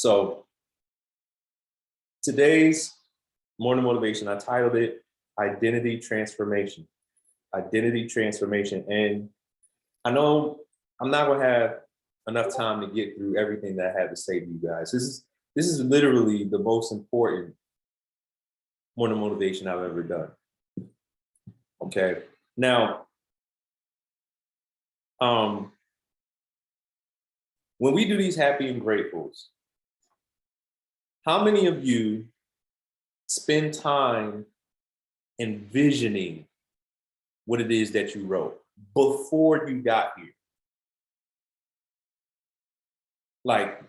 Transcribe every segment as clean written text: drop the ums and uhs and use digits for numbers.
So today's morning motivation, I titled it Identity Transformation. Identity Transformation. And I know I'm not going to have enough time to get through everything that I have to say to you guys. This is literally the most important morning motivation I've ever done. Okay. Now, when we do these happy and gratefuls, how many of you spend time envisioning what it is that you wrote before you got here? Like,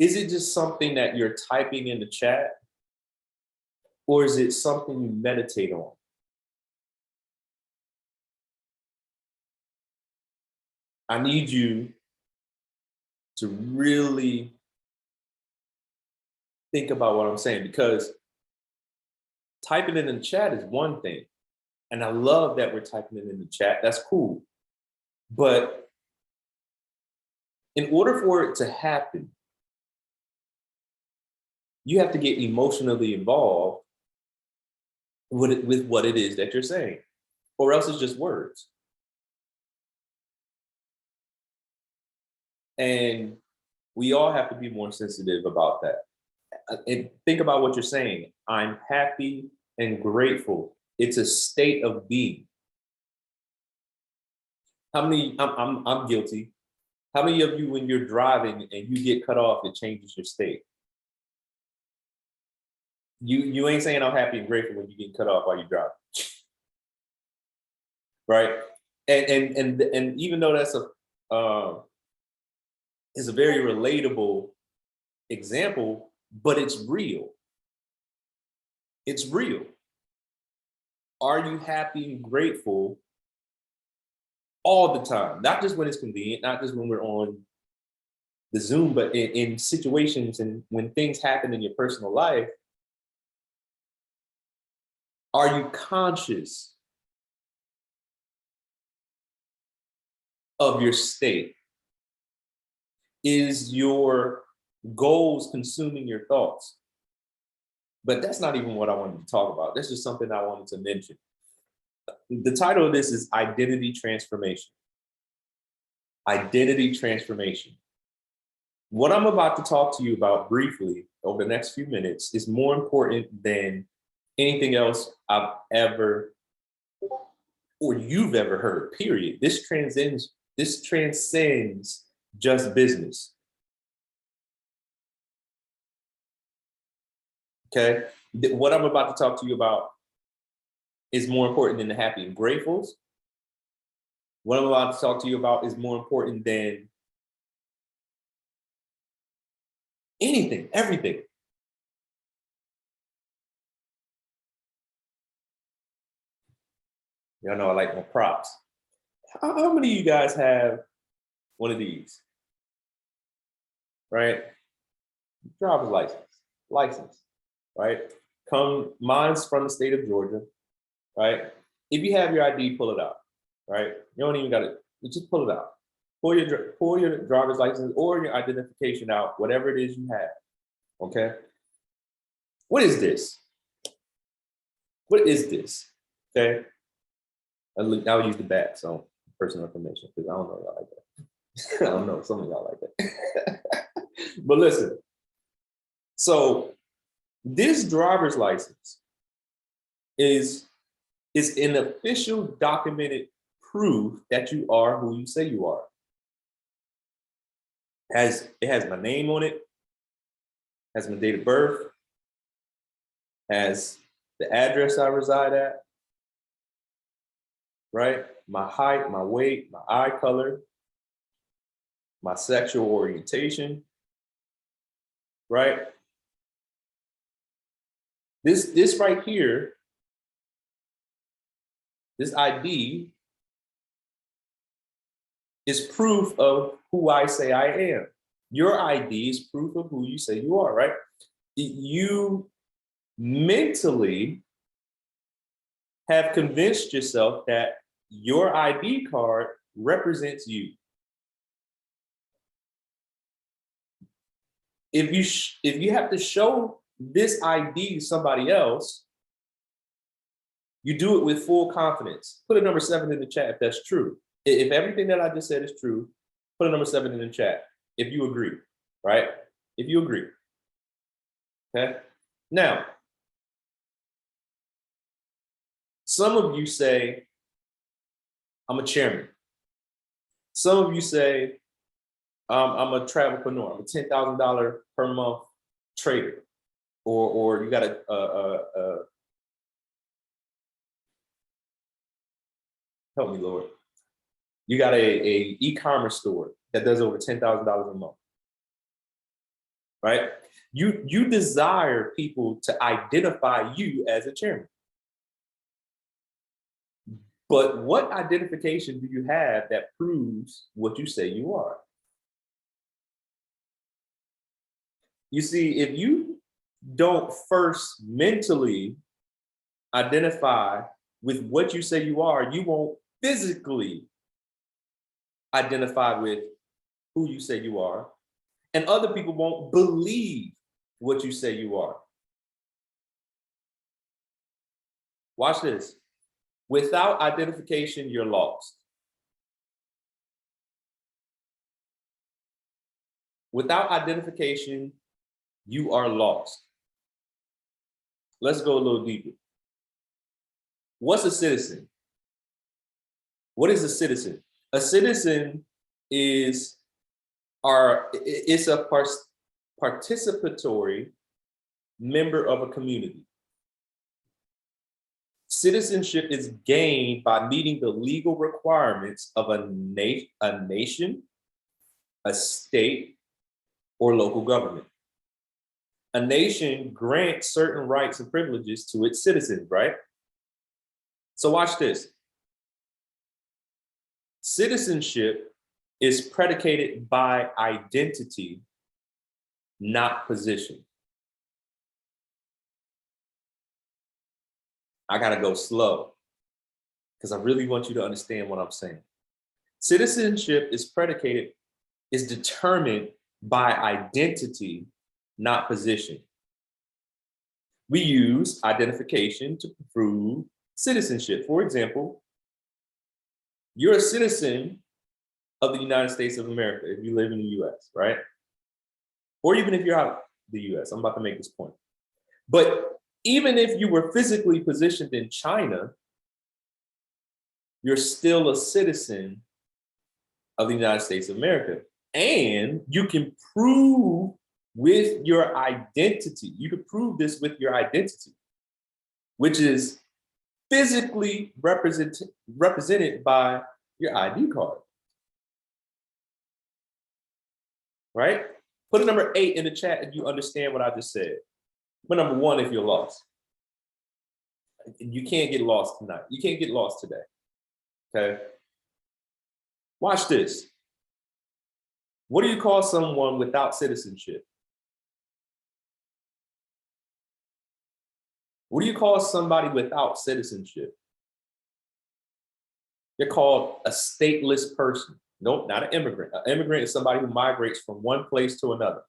is it just something that you're typing in the chat? Or is it something you meditate on? I need you to really think about what I'm saying, because typing it in the chat is one thing. And I love that we're typing it in the chat. That's cool. But in order for it to happen, you have to get emotionally involved with what it is that you're saying, or else it's just words. And we all have to be more sensitive about that. And think about what you're saying. I'm happy and grateful. It's a state of being. How many, I'm guilty. How many of you, when you're driving and you get cut off, it changes your state? You ain't saying I'm happy and grateful when you get cut off while you're driving. Right? And even though that's is a very relatable example, but it's real. It's real. Are you happy and grateful all the time? Not just when it's convenient, not just when we're on the Zoom, but in situations and when things happen in your personal life, are you conscious of your state? Is your goals consuming your thoughts? But that's not even what I wanted to talk about. That's just something I wanted to mention. The title of this is Identity Transformation. Identity Transformation. What I'm about to talk to you about briefly over the next few minutes is more important than anything else I've ever or you've ever heard, period. This transcends just business. Okay? What I'm about to talk to you about is more important than the happy and gratefuls. What I'm about to talk to you about is more important than anything, everything. Y'all know I like my props. How many of you guys have one of these? Right? Driver's license, right? Mine's from the state of Georgia, right? If you have your ID, pull it out, right? You don't even gotta, just pull it out. Pull your driver's license or your identification out, whatever it is you have, okay? What is this? What is this, okay? I'll use the back, so personal information, because I don't know y'all like that. I don't know, some of y'all like that. But listen, so this driver's license is an official documented proof that you are who you say you are. It has my name on it, has my date of birth, has the address I reside at, right? My height, my weight, my eye color, my sexual orientation, right? This right here, this ID is proof of who I say I am. Your ID is proof of who you say you are, right? You mentally have convinced yourself that your ID card represents you. if you have to show this ID to somebody else, you do it with full confidence. Put a number 7 in the chat if that's true. If everything that I just said is true, put a number 7 in the chat if you agree, right? If you agree. Okay. Now, some of you say, I'm a chairman. Some of you say, I'm a travelpreneur. I'm a $10,000 per month trader. Or you got help me, Lord. You got a e-commerce store that does over $10,000 a month, right? You desire people to identify you as a chairman. But what identification do you have that proves what you say you are? You see, if you don't first mentally identify with what you say you are, you won't physically identify with who you say you are, and other people won't believe what you say you are. Watch this. Without identification, you're lost. Without identification, you are lost. Let's go a little deeper. What's a citizen? What is a citizen? A citizen is a participatory member of a community. Citizenship is gained by meeting the legal requirements of a nation, a state, or local government. A nation grants certain rights and privileges to its citizens, right? So watch this. Citizenship is predicated by identity, not position. I gotta go slow because I really want you to understand what I'm saying. Citizenship is determined by identity, not position. We use identification to prove citizenship. For example, you're a citizen of the United States of America if you live in the US, right? Or even if you're out of the US, I'm about to make this point. But even if you were physically positioned in China, you're still a citizen of the United States of America. And you can prove with your identity, you can prove this with your identity, which is physically represented by your ID card, right? Put a number 8 in the chat if you understand what I just said. Put number 1 if you're lost. You can't get lost tonight. You can't get lost today, okay? Watch this. What do you call someone without citizenship? What do you call somebody without citizenship? They're called a stateless person. Nope, not an immigrant. An immigrant is somebody who migrates from one place to another.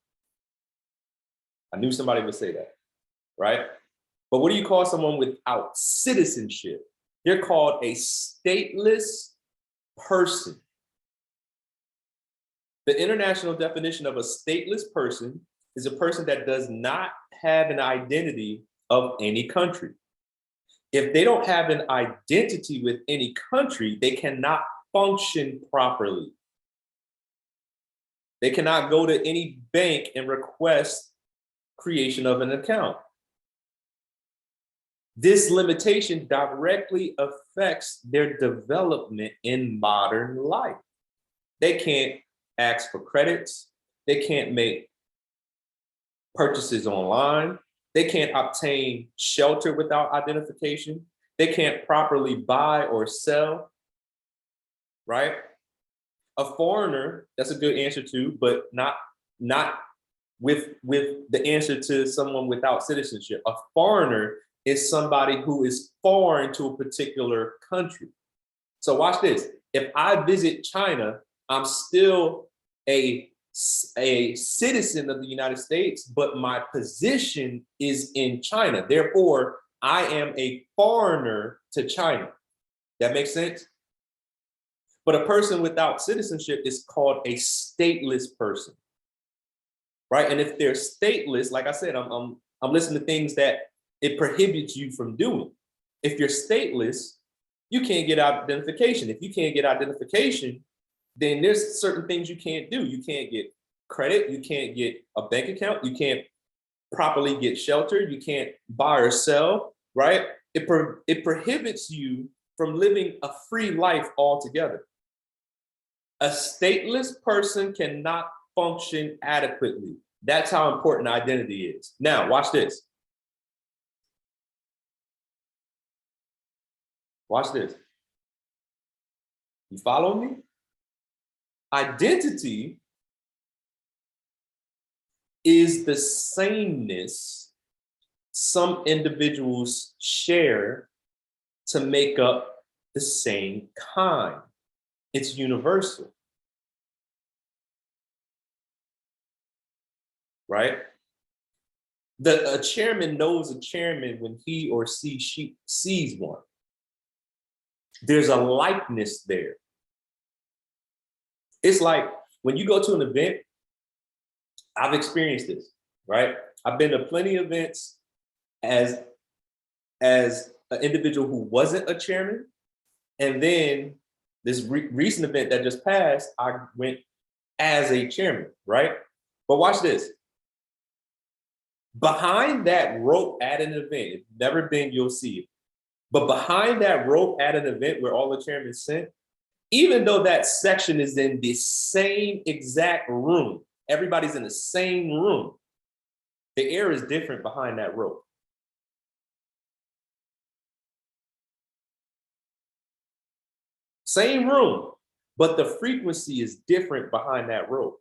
I knew somebody would say that, right? But what do you call someone without citizenship? They're called a stateless person. The international definition of a stateless person is a person that does not have an identity of any country. If they don't have an identity with any country, they cannot function properly. They cannot go to any bank and request creation of an account. This limitation directly affects their development in modern life. They can't ask for credits. They can't make purchases online. They can't obtain shelter without identification. They can't properly buy or sell, right? A foreigner, that's a good answer too, but not with the answer to someone without citizenship. A foreigner is somebody who is foreign to a particular country. So watch this. If I visit China, I'm still a a citizen of the United States, but my position is in China. Therefore, I am a foreigner to China. That makes sense? But a person without citizenship is called a stateless person, right? And if they're stateless, like I said, I'm listening to things that it prohibits you from doing. If you're stateless, you can't get identification. If you can't get identification, then there's certain things you can't do. You can't get credit. You can't get a bank account. You can't properly get shelter. You can't buy or sell, right? It prohibits you from living a free life altogether. A stateless person cannot function adequately. That's how important identity is. Now, watch this. Watch this. You follow me? Identity is the sameness some individuals share to make up the same kind. It's universal, right? A chairman knows a chairman when he or she sees one. There's a likeness there. It's like when you go to an event, I've experienced this, right? I've been to plenty of events as an individual who wasn't a chairman. And then this recent event that just passed, I went as a chairman, right? But watch this. Behind that rope at an event, if you've never been, you'll see it. But behind that rope at an event where all the chairmen sit, even though that section is in the same exact room, everybody's in the same room, the air is different behind that rope. Same room, but the frequency is different behind that rope.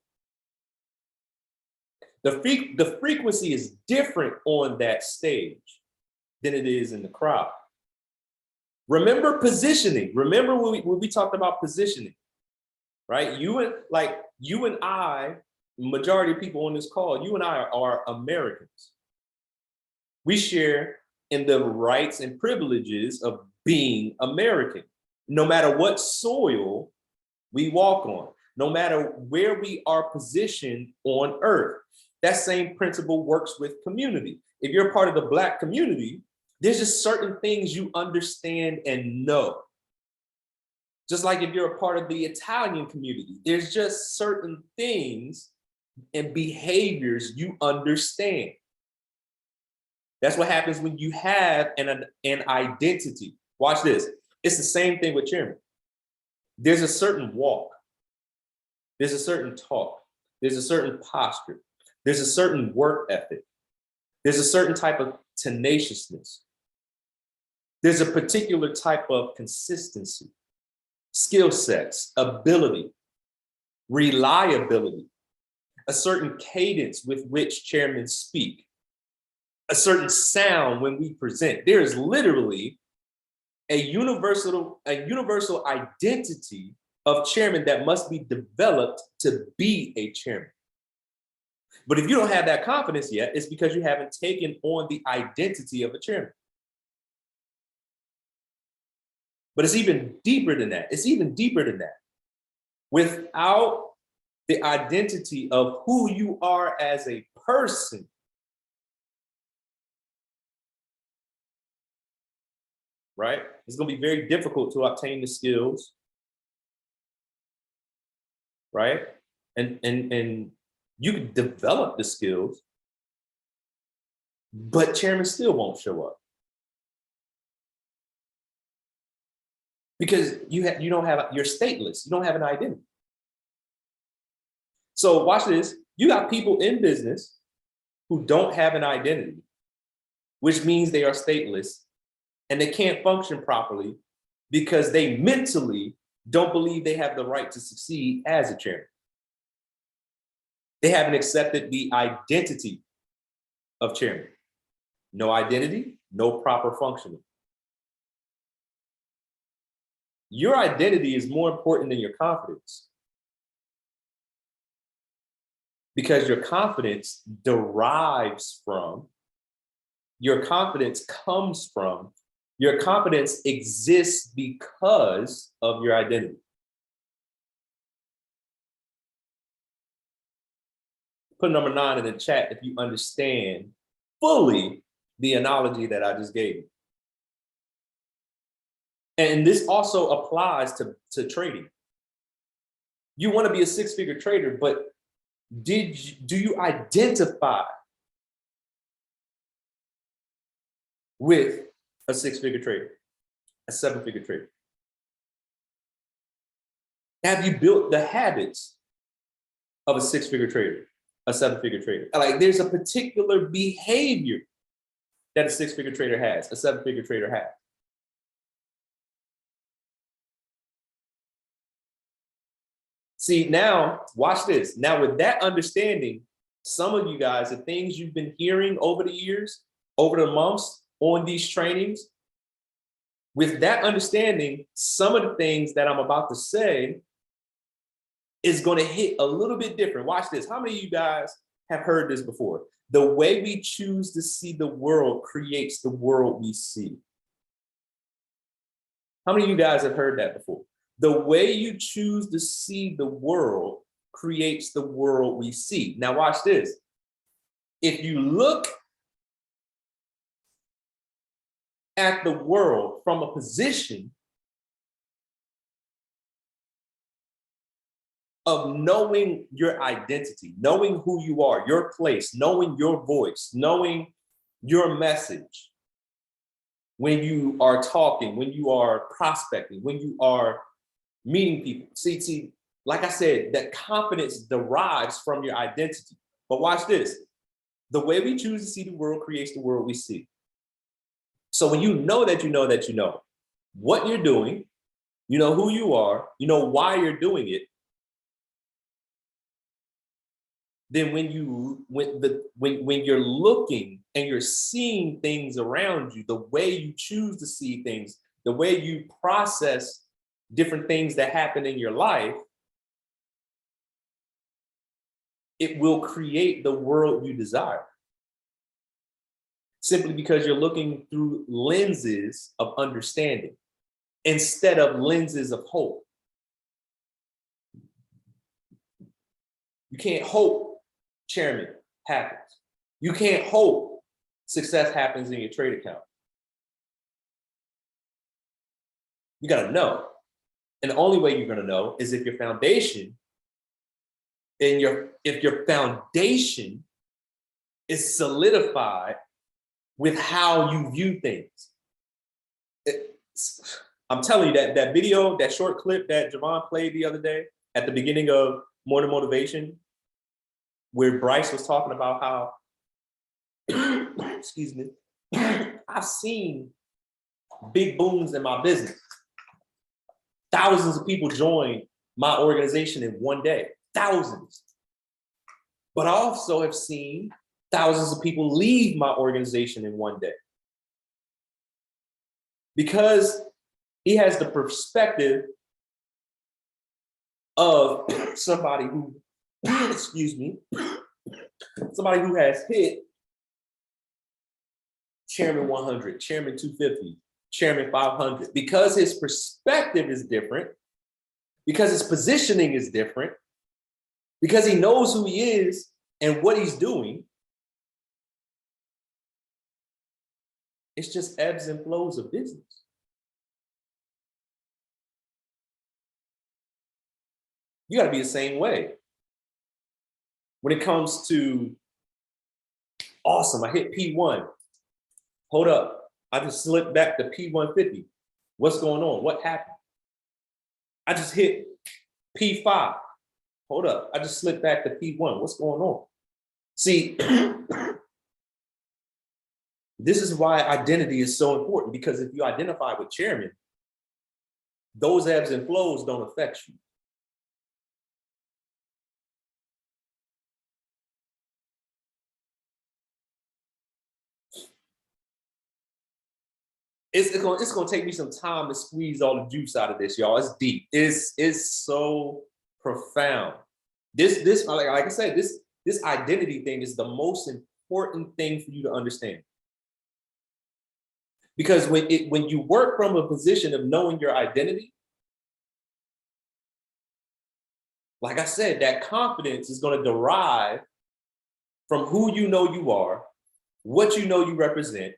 The frequency is different on that stage than it is in the crowd. Remember positioning. Remember when we talked about positioning, right? You and I, majority of people on this call, you and I are Americans. We share in the rights and privileges of being American, no matter what soil we walk on, no matter where we are positioned on earth. That same principle works with community. If you're a part of the Black community, there's just certain things you understand and know. Just like if you're a part of the Italian community, there's just certain things and behaviors you understand. That's what happens when you have an identity. Watch this. It's the same thing with chairman. There's a certain walk. There's a certain talk. There's a certain posture. There's a certain work ethic. There's a certain type of tenaciousness. There's a particular type of consistency, skill sets, ability, reliability, a certain cadence with which chairmen speak, a certain sound when we present. There is literally a universal identity of chairman that must be developed to be a chairman. But if you don't have that confidence yet, it's because you haven't taken on the identity of a chairman. But it's even deeper than that. It's even deeper than that. Without the identity of who you are as a person, right? It's going to be very difficult to obtain the skills, right? And you can develop the skills, but chairman still won't show up. Because you're stateless. You don't have an identity. So watch this. You got people in business who don't have an identity, which means they are stateless and they can't function properly because they mentally don't believe they have the right to succeed as a chairman. They haven't accepted the identity of chairman. No identity, no proper functioning. Your identity is more important than your confidence. Because your confidence derives from, your confidence comes from, your confidence exists because of your identity. Put number 9 in the chat if you understand fully the analogy that I just gave you. And this also applies to trading. You want to be a 6-figure trader, but do you identify with a 6-figure trader, a 7-figure trader? Have you built the habits of a 6-figure trader, a 7-figure trader? Like, there's a particular behavior that a 6-figure trader has, a 7-figure trader has. See, now, watch this. Now, with that understanding, some of you guys, the things you've been hearing over the years, over the months on these trainings, with that understanding, some of the things that I'm about to say is going to hit a little bit different. Watch this. How many of you guys have heard this before? The way we choose to see the world creates the world we see. How many of you guys have heard that before? The way you choose to see the world creates the world we see. Now watch this. If you look at the world from a position of knowing your identity, knowing who you are, your place, knowing your voice, knowing your message, when you are talking, when you are prospecting, when you are meeting people. See, like I said, that confidence derives from your identity. But watch this. The way we choose to see the world creates the world we see. So when you know that you know that you know what you're doing, you know who you are, you know why you're doing it, then when you're looking and you're seeing things around you, the way you choose to see things, the way you process different things that happen in your life, it will create the world you desire. Simply because you're looking through lenses of understanding instead of lenses of hope. You can't hope chairman happens. You can't hope success happens in your trade account. You got to know. And the only way you're going to know is if your foundation if your foundation is solidified with how you view things. I'm telling you that video, that short clip that Javon played the other day at the beginning of Morning Motivation, where Bryce was talking about how, excuse me, I've seen big booms in my business. Thousands of people join my organization in one day, thousands. But I also have seen thousands of people leave my organization in one day. Because he has the perspective of somebody who, excuse me, somebody who has hit Chairman 100, Chairman 250, Chairman 500, because his perspective is different, because his positioning is different, because he knows who he is and what he's doing. It's just ebbs and flows of business. You got to be the same way. When it comes to, awesome, I hit P1. Hold up, I just slipped back to P150. What's going on? What happened? I just hit P5. Hold up, I just slipped back to P1. What's going on? See, this is why identity is so important, because if you identify with chairman, those ebbs and flows don't affect you. It's gonna take me some time to squeeze all the juice out of this, y'all. It's deep. It's so profound. This like I said, this identity thing is the most important thing for you to understand. Because when you work from a position of knowing your identity, like I said, that confidence is going to derive from who you know you are, what you know you represent,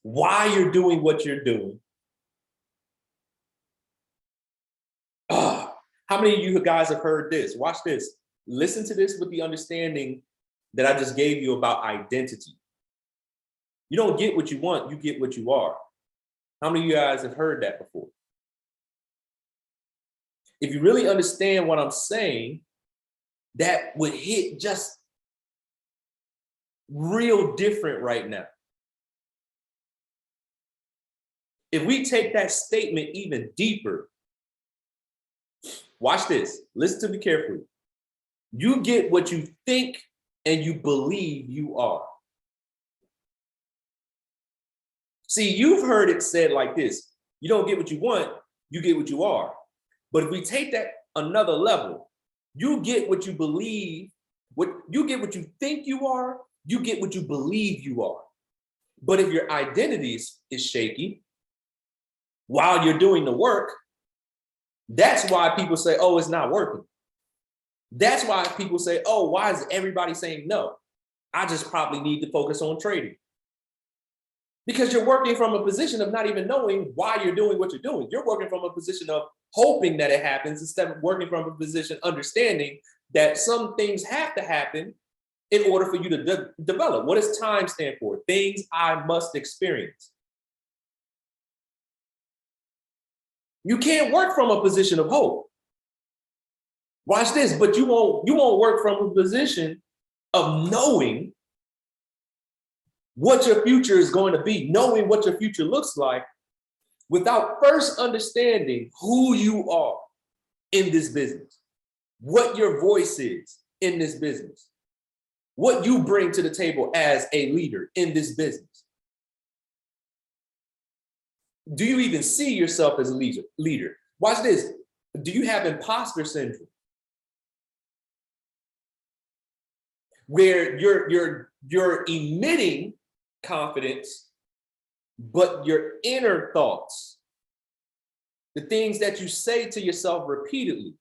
why you're doing what you're doing. How many of you guys have heard this? Watch this. Listen to this with the understanding that I just gave you about identity. You don't get what you want, you get what you are. How many of you guys have heard that before? If you really understand what I'm saying, that would hit just real different right now. If we take that statement even deeper, watch this. Listen to me carefully. You get what you think and you believe you are. See, you've heard it said like this. You don't get what you want, you get what you are. But if we take that another level, you get what you believe, you get what you think you are, you get what you believe you are. But if your identity is shaky while you're doing the work, that's why people say, oh, it's not working. That's why people say, oh, why is everybody saying no? I just probably need to focus on trading. Because you're working from a position of not even knowing why you're doing what you're doing. You're working from a position of hoping that it happens instead of working from a position understanding that some things have to happen in order for you to develop. What does time stand for? Things I must experience. You can't work from a position of hope. Watch this, but you won't work from a position of knowing what your future is going to be, knowing what your future looks like, without first understanding who you are in this business, what your voice is in this business, what you bring to the table as a leader in this business. Do you even see yourself as a leader? Watch this. Do you have imposter syndrome? Where you're emitting confidence, but your inner thoughts, the things that you say to yourself repeatedly,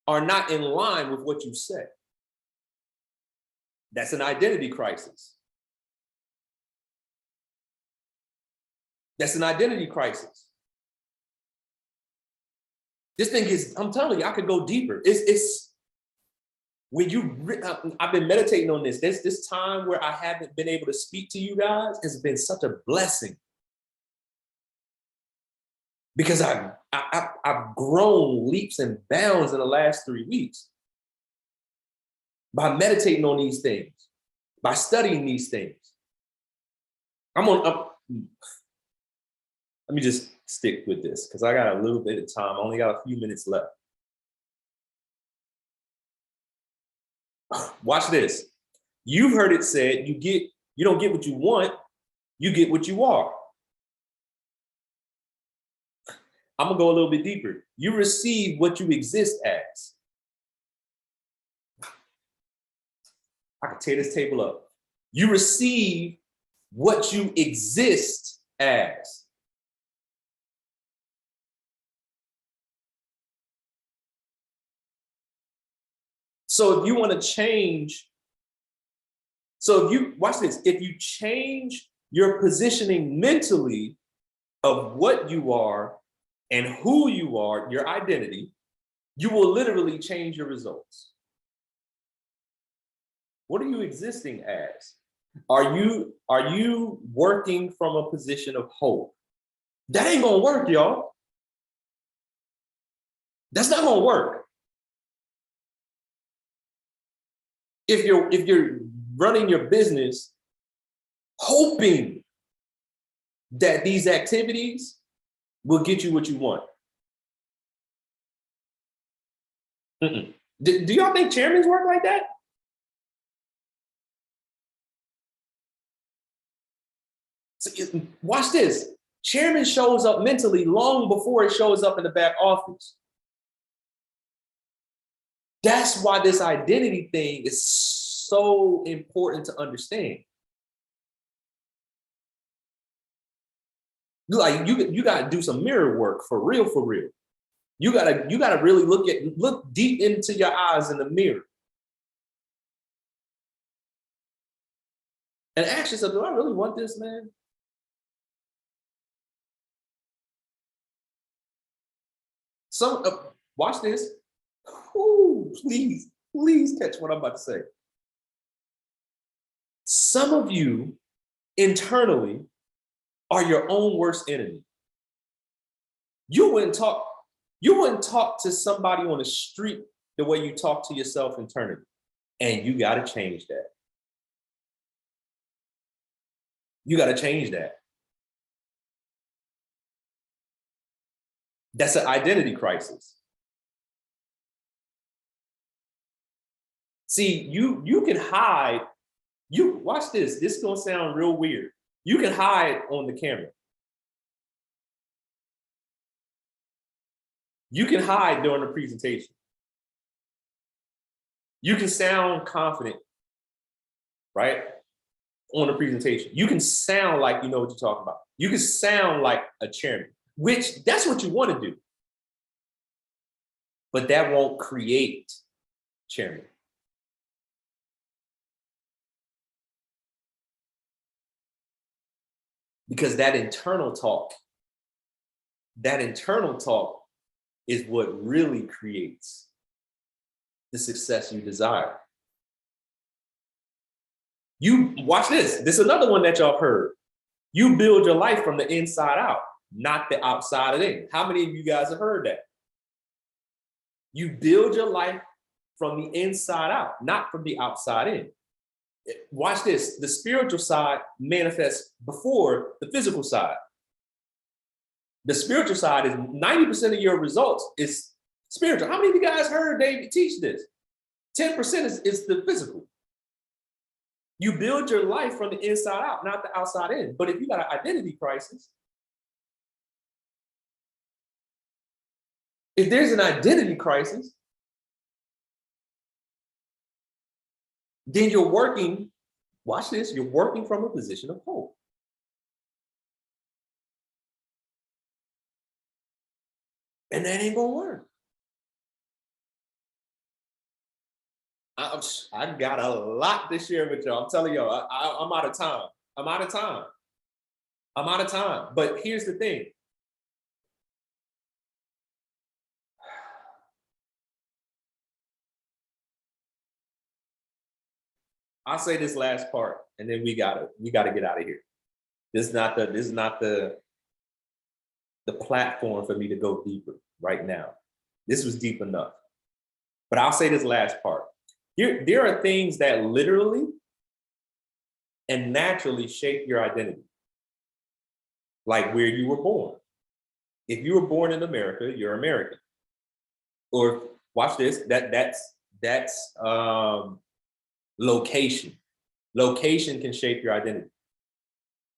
are not in line with what you say. That's an identity crisis. That's an identity crisis. This thing is, I'm telling you, I could go deeper. It's when I've been meditating on this. There's this time where I haven't been able to speak to you guys. It's been such a blessing. Because I've grown leaps and bounds in the last 3 weeks by meditating on these things, by studying these things. Let me just stick with this because I got a little bit of time. I only got a few minutes left. Watch this. You've heard it said, you don't get what you want, you get what you are. I'm gonna go a little bit deeper. You receive what you exist as. I can tear this table up. You receive what you exist as. So if you want to change, watch this, if you change your positioning mentally of what you are and who you are, your identity, you will literally change your results. What are you existing as? Are you working from a position of hope? That ain't gonna work, y'all. That's not gonna work. If you're running your business hoping that these activities will get you what you want. Do y'all think chairmans work like that? So, watch this. Chairman shows up mentally long before it shows up in the back office. That's why this identity thing is so important to understand. Like you gotta do some mirror work for real, for real. You gotta really look deep into your eyes in the mirror and ask yourself, do I really want this, man? Watch this. Ooh, please catch what I'm about to say. Some of you internally are your own worst enemy. You wouldn't talk to somebody on the street the way you talk to yourself internally. And you got to change that. You got to change that. That's an identity crisis. See, you can hide. You watch this. This is gonna sound real weird. You can hide on the camera. You can hide during the presentation. You can sound confident, right? On the presentation. You can sound like you know what you're talking about. You can sound like a chairman, which that's what you want to do. But that won't create chairman. Because that internal talk is what really creates the success you desire. You watch this. This is another one that y'all heard. You build your life from the inside out, not the outside of in. How many of you guys have heard that? You build your life from the inside out, not from the outside in. Watch this. The spiritual side manifests before the physical side. The spiritual side is 90% of your results is spiritual. How many of you guys heard David teach this? 10% is the physical. You build your life from the inside out, not the outside in. But if you got an identity crisis, if there's an identity crisis, then you're working, watch this, you're working from a position of hope. And that ain't gonna work. I got a lot to share with y'all. I'm telling y'all, I'm out of time. I'm out of time. But here's the thing. I'll say this last part, and then we gotta get out of here. This is not the platform for me to go deeper right now. This was deep enough. But I'll say this last part. There are things that literally and naturally shape your identity, like where you were born. If you were born in America, you're American. Or watch this. That's location. Location can shape your identity.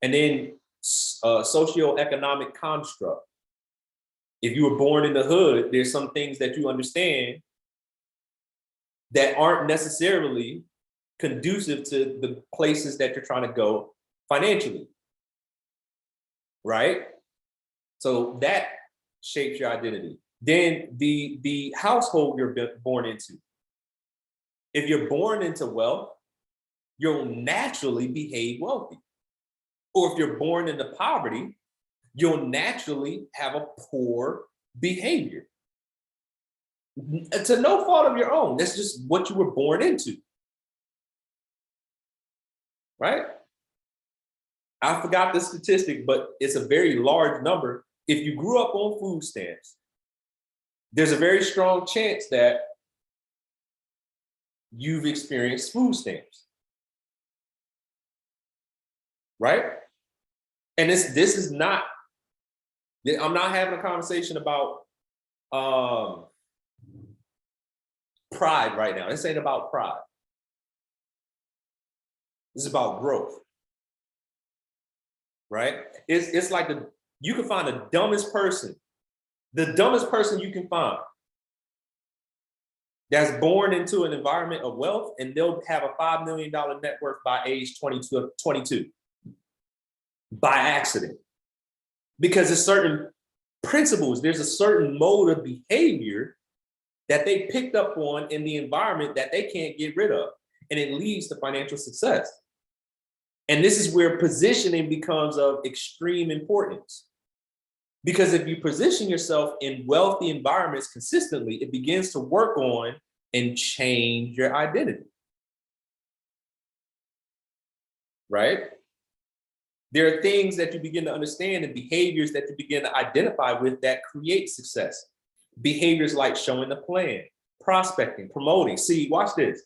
And then socioeconomic construct. If you were born in the hood, there's some things that you understand that aren't necessarily conducive to the places that you're trying to go financially, right? So that shapes your identity. Then the household you're born into. If you're born into wealth, you'll naturally behave wealthy. Or if you're born into poverty, you'll naturally have a poor behavior. To no fault of your own. That's just what you were born into. Right? I forgot the statistic, but it's a very large number. If you grew up on food stamps, there's a very strong chance that you've experienced food stamps. Right? And this is not, I'm not having a conversation about pride right now. This ain't about pride. This is about growth. Right? It's like you can find the dumbest person you can find. that's born into an environment of wealth, and they'll have a $5 million net worth by age 22 by accident. Because there's certain principles, there's a certain mode of behavior that they picked up on in the environment that they can't get rid of. And it leads to financial success. And this is where positioning becomes of extreme importance. Because if you position yourself in wealthy environments consistently, it begins to work on and change your identity. Right? There are things that you begin to understand and behaviors that you begin to identify with that create success. Behaviors like showing the plan, prospecting, promoting. See, watch this.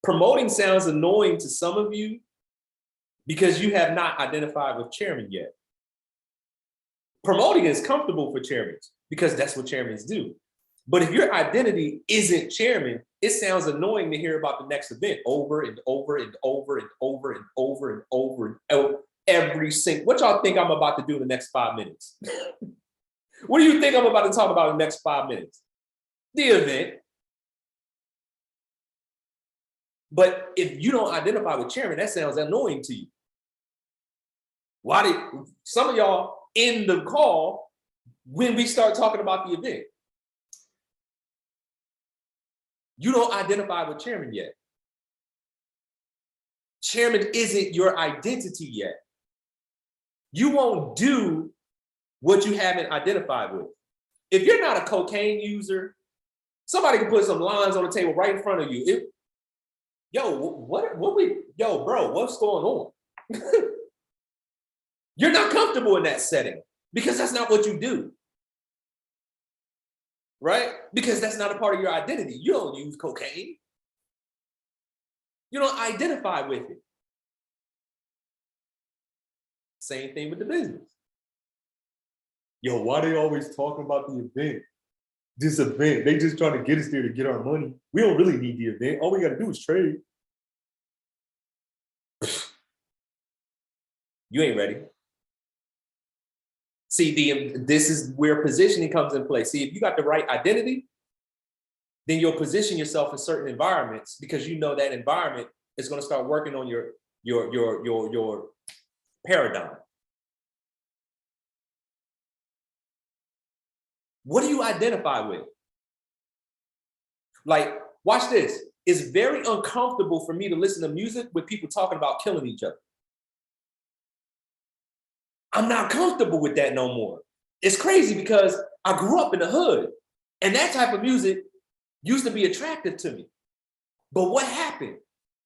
Promoting sounds annoying to some of you because you have not identified with chairman yet. Promoting is comfortable for chairmen because that's what chairmen do. But if your identity isn't chairman, it sounds annoying to hear about the next event over and over and over and over and over and over and over. Every single, what y'all think I'm about to do in the next 5 minutes? What do you think I'm about to talk about in the next 5 minutes? The event. But if you don't identify with chairman, that sounds annoying to you. Why did some of y'all in the call when we start talking about the event? You don't identify with chairman yet. Chairman isn't your identity yet. You won't do what you haven't identified with. If you're not a cocaine user, somebody can put some lines on the table right in front of you. Bro, what's going on? You're not comfortable in that setting because that's not what you do. Right? Because that's not a part of your identity. You don't use cocaine. You don't identify with it. Same thing with the business. Yo, why they always talking about the event? This event, they just trying to get us there to get our money. We don't really need the event. All we got to do is trade. You ain't ready. See, this is where positioning comes in play. See, if you got the right identity, then you'll position yourself in certain environments because you know that environment is going to start working on your paradigm. What do you identify with? Like, watch this. It's very uncomfortable for me to listen to music with people talking about killing each other. I'm not comfortable with that no more. It's crazy because I grew up in the hood and that type of music used to be attractive to me. But what happened?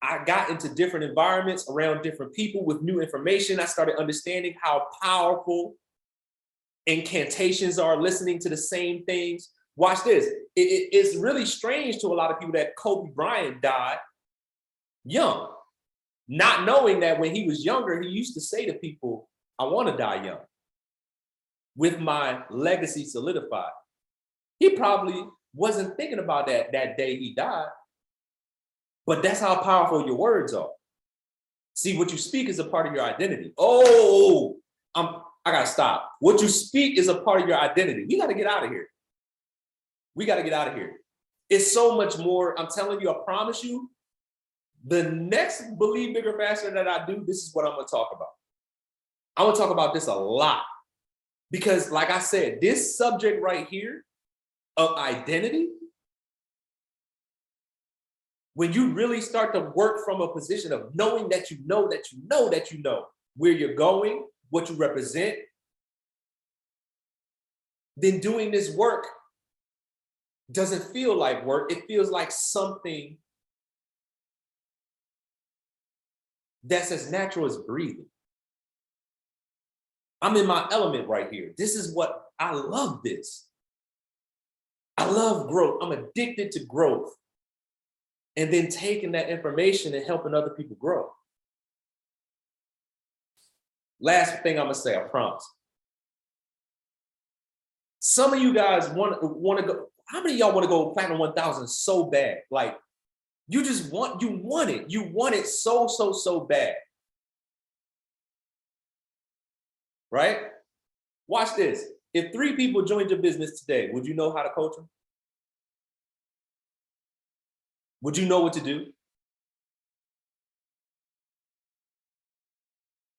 I got into different environments around different people with new information. I started understanding how powerful incantations are, listening to the same things. Watch this. It's really strange to a lot of people that Kobe Bryant died young, not knowing that when he was younger, he used to say to people, I want to die young with my legacy solidified. He probably wasn't thinking about that day he died, but that's how powerful your words are. See, what you speak is a part of your identity. I gotta stop. What you speak is a part of your identity. We gotta get out of here. We gotta get out of here. It's so much more. I'm telling you, I promise you, the next Believe Bigger Faster that I do, this is what I'm gonna talk about. I'm gonna talk about this a lot because, like I said, this subject right here of identity, when you really start to work from a position of knowing that you know that you know that you know where you're going, what you represent, then doing this work doesn't feel like work. It feels like something that's as natural as breathing. I'm in my element right here. This is what I love this. I love growth. I'm addicted to growth. And then taking that information and helping other people grow. Last thing I'm gonna say, I promise. Some of you guys want to go. How many of y'all want to go platinum 1000 so bad? Like, you want it. You want it so bad. Right? Watch this. If 3 people joined your business today, would you know how to coach them? Would you know what to do?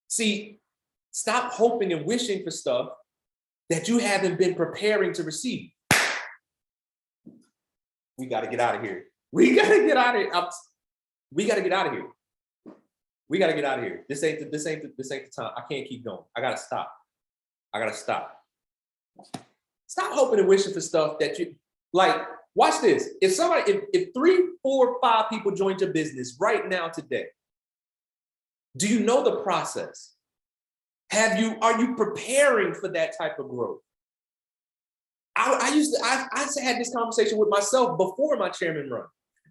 See, stop hoping and wishing for stuff that you haven't been preparing to receive. We got to get out of here. We got to get out of here. We got to get out of here. We got to get out of here. This ain't the time. I can't keep going. I got to stop. Stop hoping and wishing for stuff that you like. Watch this. If 3, 4, 5 people joined your business right now today, do you know the process? Are you preparing for that type of growth? I had this conversation with myself before my chairman run.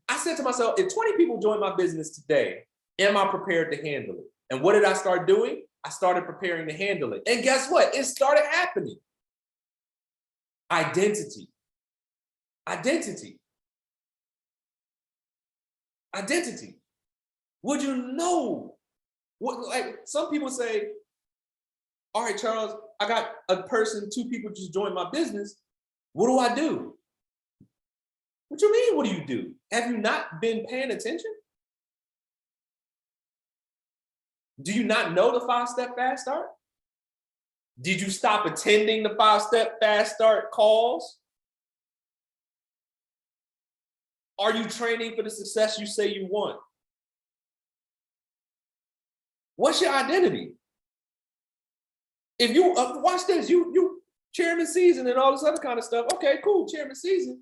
I said to myself, if 20 people join my business today, am I prepared to handle it? And what did I start doing? I started preparing to handle it. And guess what? It started happening. Identity. Would you know? Like some people say, all right, Charles, I got a person, 2 people just joined my business. What do I do? What you mean, what do you do? Have you not been paying attention? Do you not know the 5-step fast start? Did you stop attending the 5-step fast start calls? Are you training for the success you say you want? What's your identity? If you watch this, you chairman season and all this other kind of stuff. Okay, cool, chairman season.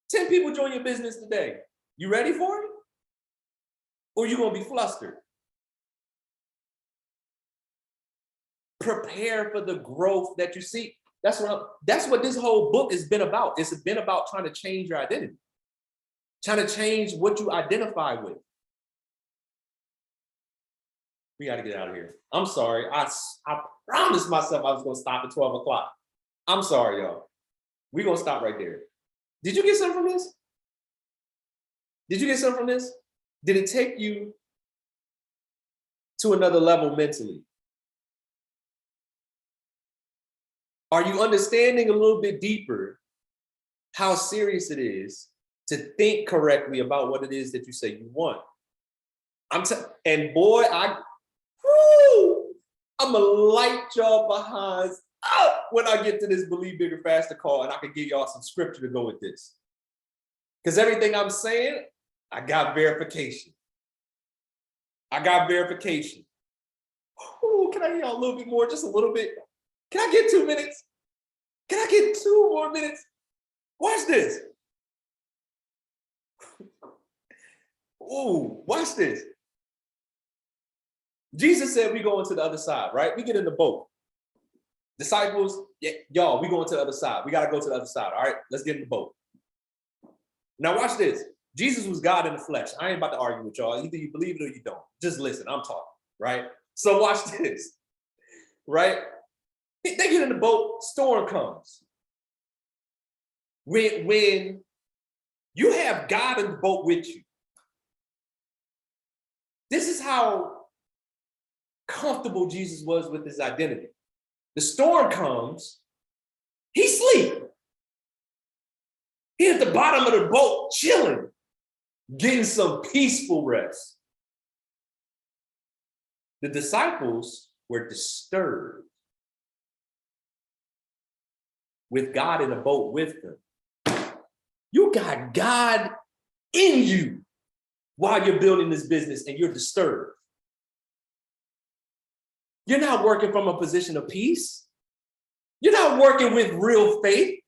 10 people join your business today. You ready for it? Or you gonna be flustered? Prepare for the growth that you see. That's what this whole book has been about. It's been about trying to change your identity, trying to change what you identify with. We got to get out of here. I'm sorry. I promised myself I was going to stop at 12 o'clock. I'm sorry, y'all. We're going to stop right there. Did you get something from this? Did it take you to another level mentally? Are you understanding a little bit deeper how serious it is to think correctly about what it is that you say you want? And boy, I'm gonna light y'all behinds up when I get to this Believe Bigger Faster call, and I can give y'all some scripture to go with this. Because everything I'm saying, I got verification. Ooh, can I hear y'all a little bit more? Just a little bit. Can I get 2 minutes? Can I get 2 more minutes? Watch this. Ooh, watch this. Jesus said we go into the other side, right? We get in the boat. Disciples, y'all, we going to the other side. We got to go to the other side, all right? Let's get in the boat. Now watch this. Jesus was God in the flesh. I ain't about to argue with y'all. Either you believe it or you don't. Just listen, I'm talking, right? So watch this, right? They get in the boat, storm comes. When you have God in the boat with you, this is how comfortable Jesus was with his identity. The storm comes, he's asleep. He's at the bottom of the boat, chilling, getting some peaceful rest. The disciples were disturbed with God in a boat with them. You got God in you while you're building this business and you're disturbed. You're not working from a position of peace. You're not working with real faith.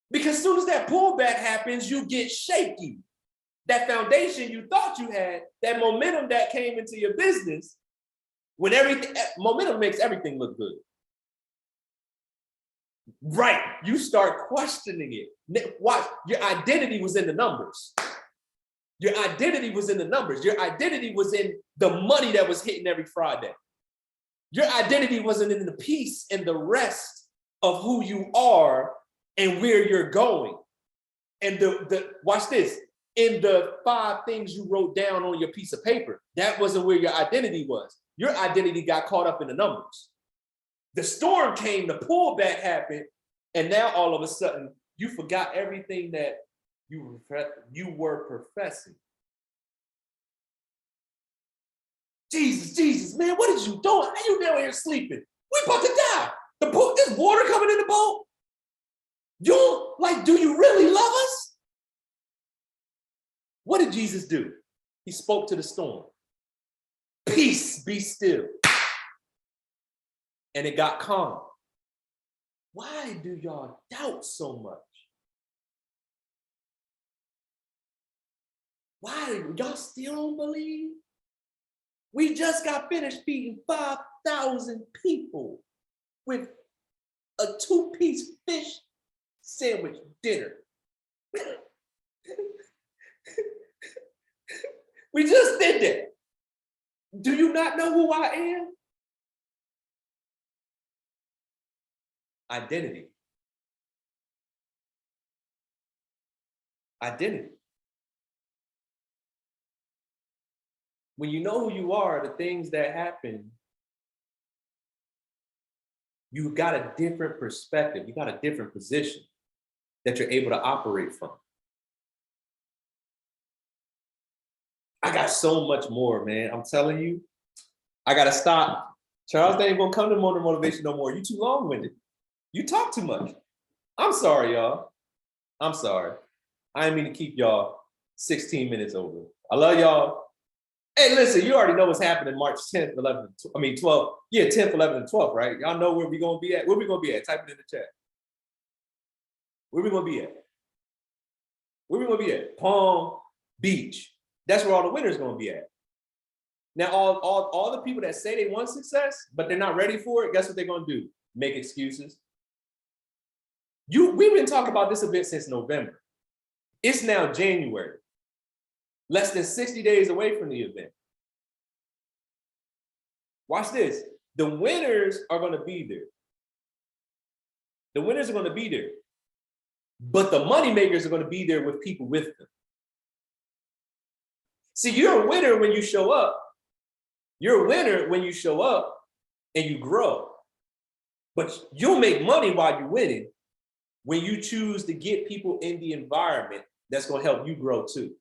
Because as soon as that pullback happens, you get shaky. That foundation you thought you had, that momentum that came into your business, momentum makes everything look good. Right, you start questioning it. Watch, your identity was in the numbers. Your identity was in the numbers. Your identity was in the money that was hitting every Friday. Your identity wasn't in the peace and the rest of who you are and where you're going. And watch this, in the 5 things you wrote down on your piece of paper, that wasn't where your identity was. Your identity got caught up in the numbers. The storm came, the pullback happened, and now all of a sudden you forgot everything that You were professing. Jesus, man, what is you doing? How you down here sleeping? We about to die. The boat, there's water coming in the boat. Do you really love us? What did Jesus do? He spoke to the storm. Peace, be still. And it got calm. Why do y'all doubt so much? Why? Y'all still don't believe? We just got finished feeding 5,000 people with a 2-piece fish sandwich dinner. We just did that. Do you not know who I am? Identity. Identity. When you know who you are, the things that happen, you got a different perspective. You got a different position that you're able to operate from. I got so much more, man. I'm telling you, I got to stop. Charles, they ain't going to come to motivation no more. You too long-winded. You talk too much. I'm sorry, y'all. I'm sorry. I didn't mean to keep y'all 16 minutes over. I love y'all. Hey, listen, you already know what's happening March 10th, 11th, 12th. Yeah, 10th, 11th, and 12th, right? Y'all know where we're going to be at. Where we going to be at? Type it in the chat. Where we going to be at? Where we going to be at? Palm Beach. That's where all the winners going to be at. Now, all the people that say they want success, but they're not ready for it, guess what they're going to do? Make excuses. We've been talking about this event since November. It's now January. Less than 60 days away from the event. Watch this. The winners are going to be there. The winners are going to be there. But the money makers are going to be there with people with them. See, you're a winner when you show up. You're a winner when you show up and you grow. But you'll make money while you're winning when you choose to get people in the environment that's going to help you grow too.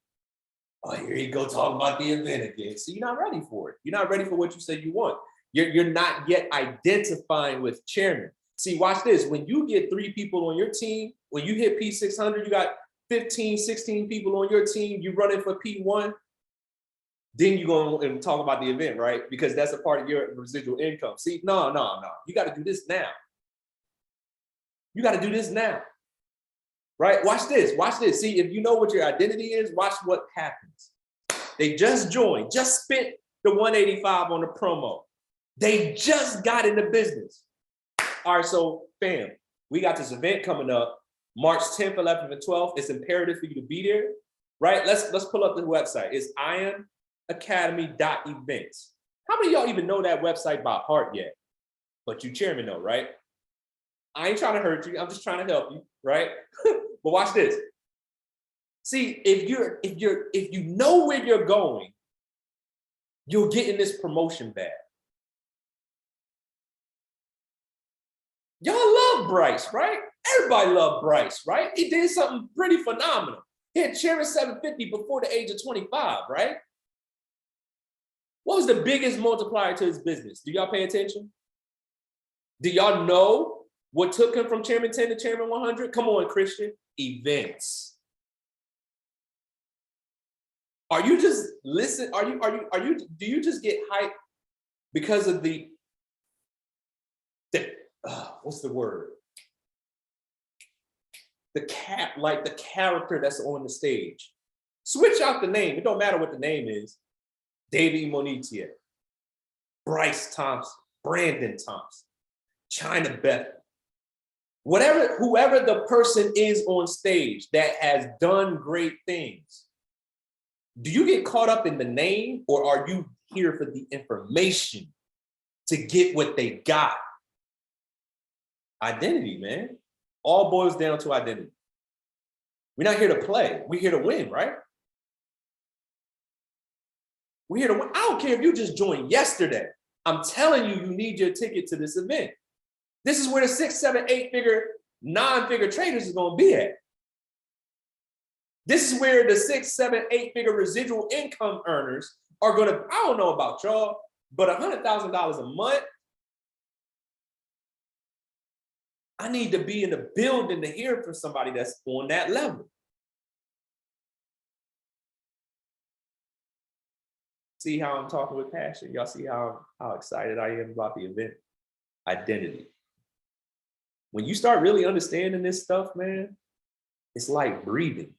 Oh, here you go talking about the event again. So you're not ready for it. You're not ready for what you said you want. You're not yet identifying with chairman. See, watch this. When you get 3 people on your team, when you hit P600, you got 15, 16 people on your team, you running for P1, then you go and talk about the event, right? Because that's a part of your residual income. See, no. You got to do this now. You got to do this now. Right? Watch this. See, if you know what your identity is, watch what happens. They just joined, just spent the 185 on the promo. They just got into business. All right, so fam, we got this event coming up, March 10th, 11th, and 12th. It's imperative for you to be there, right? Let's pull up the website. It's ionacademy.events. How many of y'all even know that website by heart yet? But you chairman know, right? I ain't trying to hurt you. I'm just trying to help you, right? But watch this. See, if you know where you're going, you'll get in this promotion bag. Y'all love Bryce, right? Everybody loved Bryce, right? He did something pretty phenomenal. He had chairman 750 before the age of 25, right? What was the biggest multiplier to his business? Do y'all pay attention? Do y'all know what took him from chairman 10 to chairman 100? Come on, Christian. Events. Are you just listen? Do you just get hyped because of the what's the word? The character that's on the stage. Switch out the name. It don't matter what the name is. David Monetier, Bryce Thompson, Brandon Thompson, China Beth. Whoever the person is on stage that has done great things, do you get caught up in the name, or are you here for the information to get what they got? Identity, man. All boils down to identity. We're not here to play. We're here to win, right? We're here to win. I don't care if you just joined yesterday. I'm telling you, you need your ticket to this event. This is where the 6, 7, 8 figure, 9-figure traders is going to be at. This is where the 6, 7, 8-figure residual income earners are gonna, I don't know about y'all, but $100,000 a month, I need to be in the building to hear from somebody that's on that level. See how I'm talking with passion? Y'all see how excited I am about the event? Identity. When you start really understanding this stuff, man, it's like breathing.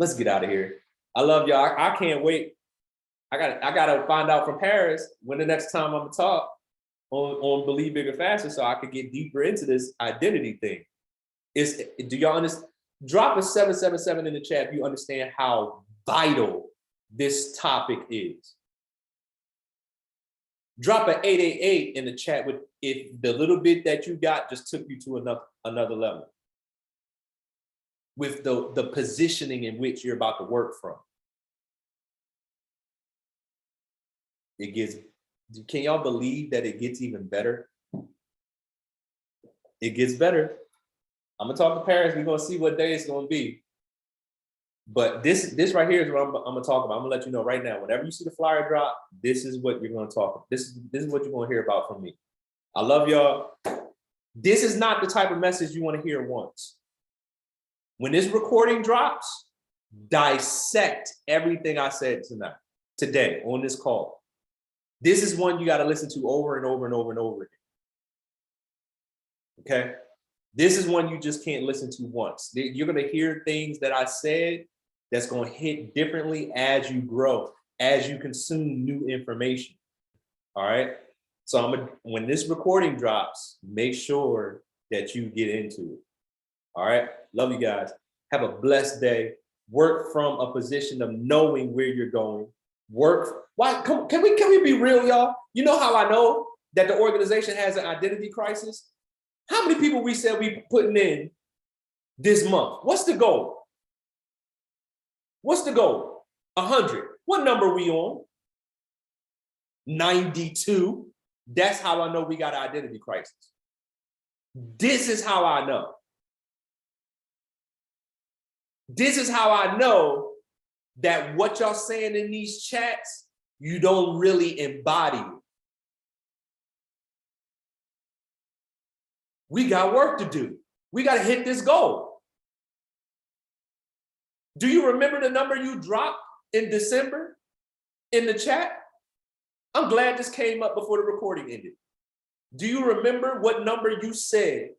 Let's get out of here. I love y'all. I can't wait. I gotta find out from Paris when the next time I'm gonna talk on Believe Bigger Faster, so I could get deeper into this identity thing. Do y'all understand? Drop a 777 in the chat if you understand how vital this topic is. Drop an 888 in the chat with if the little bit that you got just took you to another level with the positioning in which you're about to work from. It gets, can y'all believe that it gets even better? It gets better. I'm gonna talk to Paris. We're gonna see what day it's gonna be. But this right here is what I'm gonna talk about. I'm gonna let you know right now. Whenever you see the flyer drop, this is what you're gonna talk about. This is what you're gonna hear about from me. I love y'all. This is not the type of message you want to hear once. When this recording drops, dissect everything I said today on this call. This is one you got to listen to over and over and over and over again. Okay? This is one you just can't listen to once. You're going to hear things that I said that's going to hit differently as you grow, as you consume new information. All right? So when this recording drops, make sure that you get into it. All right? Love you guys. Have a blessed day. Work from a position of knowing where you're going. Can we be real, y'all? You know how I know that the organization has an identity crisis? How many people we said we putting in this month? What's the goal? What's the goal? 100. What number are we on? 92. That's how I know we got an identity crisis. This is how I know. This is how I know that what y'all saying in these chats, you don't really embody it. We got work to do. We got to hit this goal. Do you remember the number you dropped in December in the chat? I'm glad this came up before the recording ended. Do you remember what number you said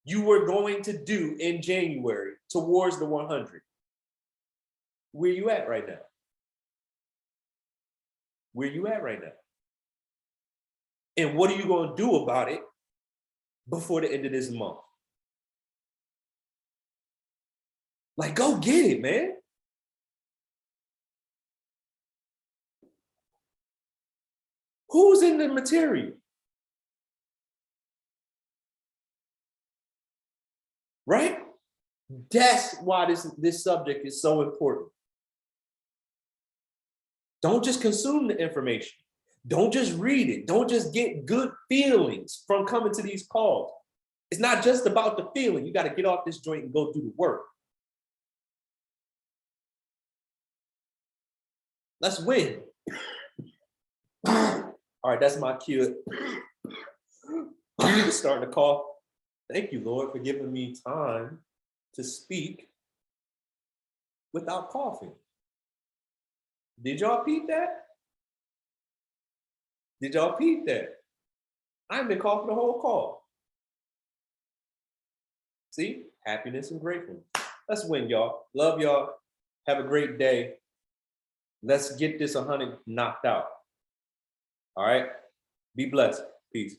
you were going to do in January towards the 100? Where you at right now? Where you at right now? And what are you going to do about it before the end of this month? Like, go get it, man. Who's in the material? Right? That's why this subject is so important. Don't just consume the information. Don't just read it. Don't just get good feelings from coming to these calls. It's not just about the feeling. You got to get off this joint and go do the work. Let's win. All right, that's my cue. I'm starting to cough. Thank you, Lord, for giving me time to speak without coughing. Did y'all peep that? Did y'all peep that? I've been coughing the whole call. See? Happiness and gratefulness. Let's win, y'all. Love y'all. Have a great day. Let's get this 100 knocked out. All right? Be blessed. Peace.